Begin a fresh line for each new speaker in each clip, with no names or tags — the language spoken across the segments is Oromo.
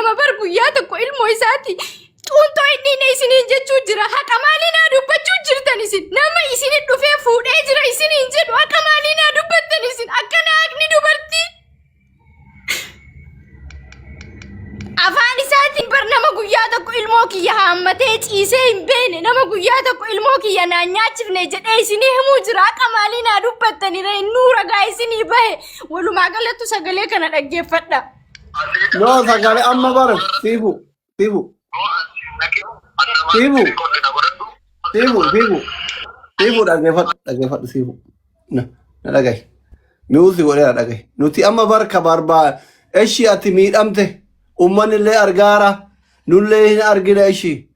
nama bargu yaada ko ilmoo isaati. Tuuntoo inni isiniin jechuu jira. Haqa maalinaa dubbachuu jirtan isin. Nama isin dhufee fuudhee jira isiniin jedhu haqa maalinaa dubbattan isin. Akkana haqni dubartii. Afaan isaatiin bar nama guyyaa tokko ilmoo kiyya haammatee ciisee hin beene. Nama guyyaa tokko ilmoo kiyya naan nyaachifne jedhee isinii himuu jira. Haqa maalinaa dubbattanirra innuu ragaa isinii bahe. Walumaa galatti sagalee kana dhaggeeffadha.
No, sagalee amma bara siibu. Siibu dhaggeeffadhu siibu. Na dhagahi. Mi'uusi godhee dhagahi. Nuti amma barka barbaa ishii ati miidhamte ummanni illee argaara nullee hin argina ishii.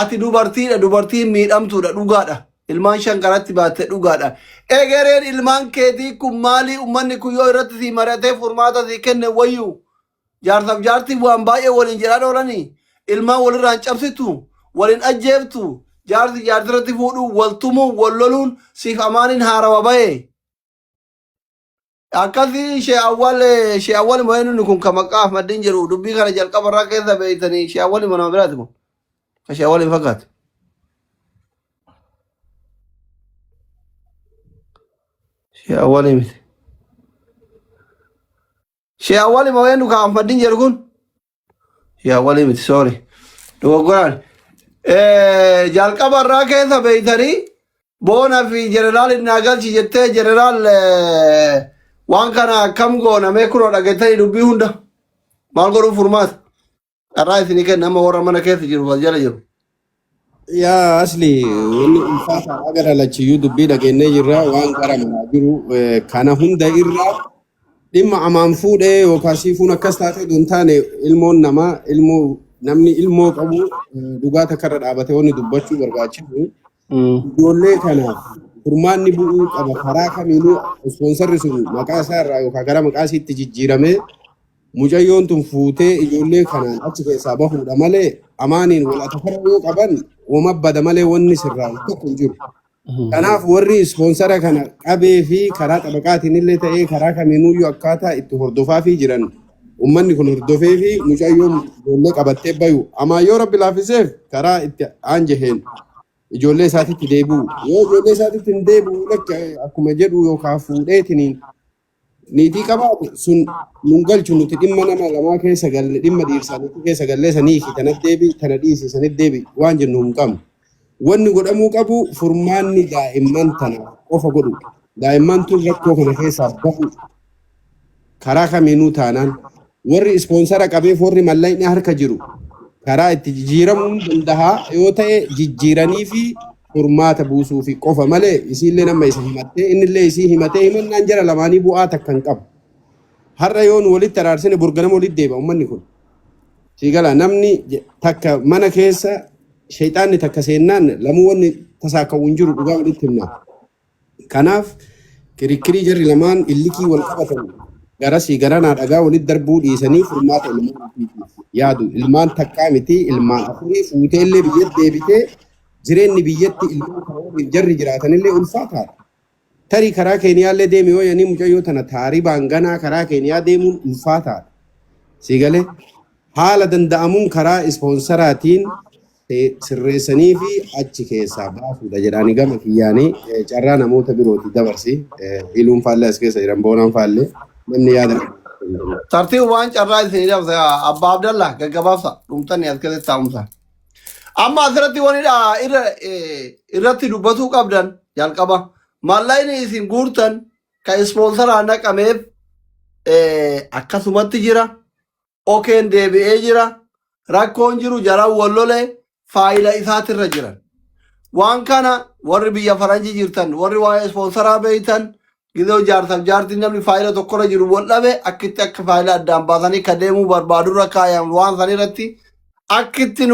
Ati dubartiidha dubartiin miidhamtuudha dhugaadha. Ilmaan shankaratti baatte dhugaadha. Egereen ilmaan keetii kun maali ummanni kun yoo irratti si maratee furmaata si kenne wayyuu. Jaarsaaf jaartii waan baay'ee waliin jedhaan oolanii. Ilmaan walirraan cabsitu waliin ajjeeftu jaarsi jaartirratti fuudhu waltumuu walloluun siif amaaniin haarawa bahe akkasii shee awwal mo'eenni kun kan maqaaf maddiin jedhu dubbii kana jalqabarraa keessa beeytanii shee awwal mana biraati kun ka shee awwal hin fakkaatu. Shee awwal miti. Shee awwal mo'eenni kan maddiin jedhu kun shee awwal miti sorry. Dogoggoraan jalqabarraa keessa beeytanii boona fi jeneraal inni agalchi jettee jeneraal waan kana akkam goonamee kunoo dhageettanii dubbii hunda maal godhuu furmaata carraa isinii kenna amma warra mana keessa jiru wal jala jiru.
Yaa asli wanni ulfaata agara lachiyyuu dubbii dhageenyee jirra waan qaramaa jiru kana hunda irraa dhimma amaan fuudhee yookaan siifuun akkas taatee don taane ilmoon namaa ilmoo namni ilmoo qabu dhugaa takkarra dhaabatee wanni dubbachuu barbaachisu ijoollee kanaaf furmaanni bu'uu qaba karaa kamiinuu ispoonsarri sun maqaa isaa irraa yookaan gara maqaa isiitti jijjiiramee mucayyoon tun fuutee ijoollee kanaan achi keessaa bahuudha malee amaaniin wal atafarra qaban wama bada malee wanni sirraa tokko hin jiru. Kanaaf warri ispoonsara kana qabee fi karaa xabaqaatiin illee ta'ee karaa kamiinuyyuu akkaataa itti hordofaa fi jiran ummanni kun hordofee fi mucayyoon ijoollee qabattee bayu amma yoo rabbi laafiseef karaa itti aanjeheen ijoollee isaatitti deebi'u yoo ijoollee isaatitti hin deebi'u akkuma jedhu yookaan fuudheetiniin niitii qabaate sun nun galchu nuti dhimma nama lamaa keessa galle dhimma dhiirsaa nuti keessa gallee sanii fi kanatti deebi tana dhiisi sanitti deebi waan jennu hin qabnu. Wanni godhamuu qabu furmaanni daa'imman tana qofa godhu daa'imman tun rakkoo kana keessaa bahu karaa kamiinuu taanaan warri ispoonsara qabeef warri mallaqni harka jiru karaa itti jijjiiramuu danda'a yoo ta'e jijjiiranii fi furmaata buusuu fi qofa malee isiillee nama isa himattee innillee isii himatee himannaan jara lamaanii bu'aa takka hin qabu. Har'a yoon walitti araarsine burganama walitti deebi'a ummanni kun. Siigala namni takka mana keessa shayxaanni takka seennaan lamuu wanni tasaaka'u hin jiru dhugaa walitti himna. Kanaaf kirikkirii jarri lamaan illikii wal qabatan garasii garanaa dhagaa walitti darbuu dhiisanii furmaata ilmaan yaadu ilmaan takkaa miti ilmaan afurii fuutee illee biyyatti deebitee jireenyi biyyatti ilmaan jarri jiraatanillee ulfaataadha. Tarii karaa Keeniyaallee deeme yoo yanii mucayyoo tana taaribaan ganaa karaa Keeniyaa deemuun ulfaataadha. Siigalee haala danda'amuun karaa ispoonsaraatiin sirreessanii fi achi keessaa baasuudha jedhanii gama kiyyaanii carraa namoota birooti dabarsi iluun faallee as keessa jiran boonaan faallee namni yaada.
Tartiib waan carraa isinii dabsa Abbaa Abdallaa gaggabaabsa dhumtanii as keessatti taa'umsa. Amma asirratti wanidha irratti dubbatuu qabdan jalqaba maallaqni isin guurtan kan ispoonsaraan naqameef akkasumatti jira okeen deebi'ee jira rakkoon jiru jaraan wallolee faayila isaatirra jiran waan kana warri biyya faranjii jirtan warri waa'ee ispoonsaraa beeytan gidoo jaarsaaf jaartiin namni faayila tokkorra jiru wal dhabe akkitti akka faayila addaan baasanii ka deemuu barbaadurra kaayan waan sanirratti akkitti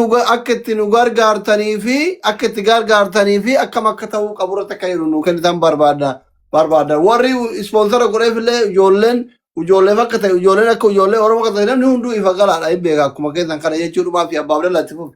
nu gargaartanii fi akkam akka ta'uu qaburratti akka jiru nu kennitan barbaadda warri ispoonsara godheefillee ijoollee akka ta'e ijoolleen akka ijoollee oromoo akka ta'e namni hunduu ifa galaadha hin beeka akkuma keessan kana jechuudhumaa fi Abbaa Abdallaa itti fufu.